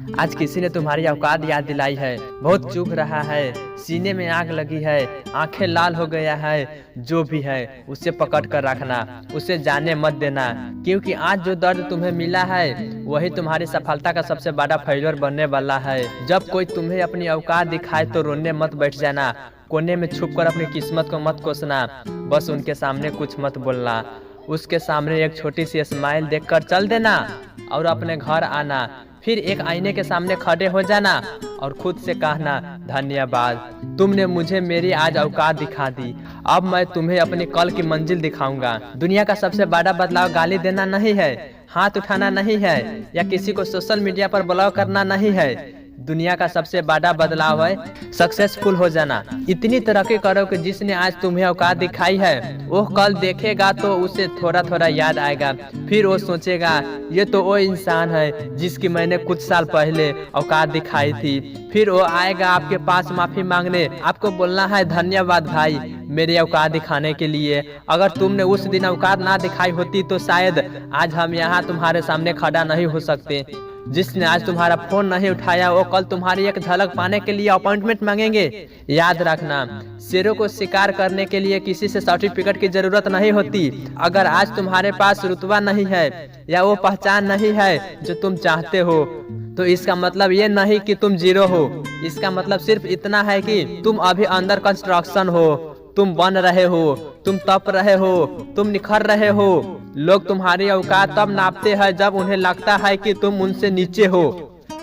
आज किसी ने तुम्हारी औकात याद दिलाई है। बहुत चुभ रहा है, सीने में आग लगी है, आंखें लाल हो गया है। जो भी है उसे पकड़ कर रखना, उसे जाने मत देना, क्योंकि आज जो दर्द तुम्हें मिला है वही तुम्हारी सफलता का सबसे बड़ा फेल्योर बनने वाला है। जब कोई तुम्हें अपनी औकात दिखाए तो रोने मत बैठ जाना, कोने में छुपकर अपनी किस्मत को मत कोसना, बस उनके सामने कुछ मत बोलना। उसके सामने एक छोटी सी स्माइल देखकर चल देना और अपने घर आना। फिर एक आईने के सामने खड़े हो जाना और खुद से कहना, धन्यवाद, तुमने मुझे मेरी आज औकात दिखा दी। अब मैं तुम्हें अपनी कल की मंजिल दिखाऊंगा। दुनिया का सबसे बड़ा बदलाव गाली देना नहीं है, हाथ उठाना नहीं है, या किसी को सोशल मीडिया पर ब्लॉग करना नहीं है। दुनिया का सबसे बड़ा बदलाव है सक्सेसफुल हो जाना। इतनी तरक्की करो कि जिसने आज तुम्हें औकात दिखाई है वो कल देखेगा तो उसे थोड़ा थोड़ा याद आएगा। फिर वो सोचेगा, ये तो वो इंसान है जिसकी मैंने कुछ साल पहले औकात दिखाई थी। फिर वो आएगा आपके पास माफी मांगने, आपको बोलना है, धन्यवाद भाई मेरी औकात दिखाने के लिए। अगर तुमने उस दिन औकात ना दिखाई होती तो शायद आज हम यहाँ तुम्हारे सामने खड़ा नहीं हो सकते। जिसने आज तुम्हारा फोन नहीं उठाया वो कल तुम्हारी एक झलक पाने के लिए अपॉइंटमेंट मांगेंगे। याद रखना, शेरों को शिकार करने के लिए किसी से सर्टिफिकेट की जरूरत नहीं होती। अगर आज तुम्हारे पास रुतबा नहीं है या वो पहचान नहीं है जो तुम चाहते हो तो इसका मतलब ये नहीं कि तुम जीरो हो। इसका मतलब सिर्फ इतना है कि तुम अभी अंडर कंस्ट्रक्शन हो, तुम बन रहे हो, तुम तप रहे हो, तुम निखर रहे हो। लोग तुम्हारी औकात तब नापते हैं जब उन्हें लगता है कि तुम उनसे नीचे हो,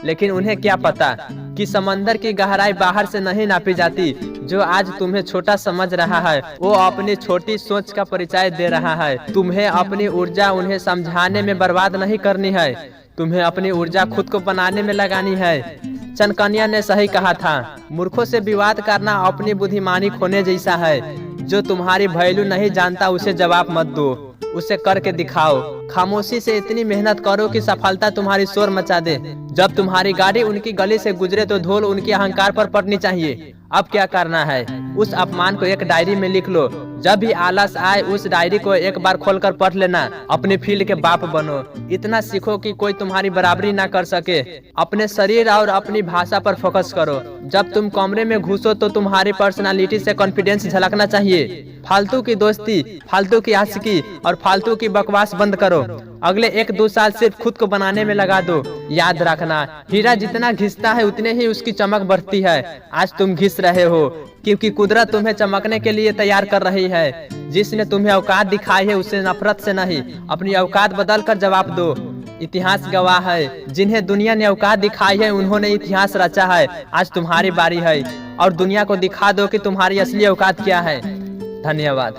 लेकिन उन्हें क्या पता कि समंदर की गहराई बाहर से नहीं नापी जाती। जो आज तुम्हें छोटा समझ रहा है वो अपनी छोटी सोच का परिचय दे रहा है। तुम्हें अपनी ऊर्जा उन्हें समझाने में बर्बाद नहीं करनी है, तुम्हें अपनी ऊर्जा खुद को बनाने में लगानी है। चनकन्या ने सही कहा था, मूर्खों से विवाद करना अपनी बुद्धिमानी खोने जैसा है। जो तुम्हारी वैल्यू नहीं जानता उसे जवाब मत दो, उसे करके दिखाओ। खामोशी से इतनी मेहनत करो कि सफलता तुम्हारी शोर मचा दे। जब तुम्हारी गाड़ी उनकी गली से गुजरे तो धूल उनके अहंकार पर पड़नी चाहिए। अब क्या करना है, उस अपमान को एक डायरी में लिख लो। जब भी आलस आए उस डायरी को एक बार खोलकर पढ़ लेना। अपने फील्ड के बाप बनो, इतना सीखो कि कोई तुम्हारी बराबरी ना कर सके। अपने शरीर और अपनी भाषा पर फोकस करो। जब तुम कमरे में घुसो तो तुम्हारी पर्सनालिटी से कॉन्फिडेंस झलकना चाहिए। फालतू की दोस्ती, फालतू की आशिकी और फालतू की बकवास बंद करो। अगले 1-2 साल सिर्फ खुद को बनाने में लगा दो। याद रखना, हीरा जितना घिसता है उतने ही उसकी चमक बढ़ती है। आज तुम घिस रहे हो क्योंकि कुदरत तुम्हें चमकने के लिए तैयार कर रही है। जिसने तुम्हें औकात दिखाई है उसे नफरत से नहीं, अपनी औकात बदल कर जवाब दो। इतिहास गवाह है, जिन्हें दुनिया ने औकात दिखाई है उन्होंने इतिहास रचा है। आज तुम्हारी बारी है और दुनिया को दिखा दो कि तुम्हारी असली औकात क्या है। धन्यवाद।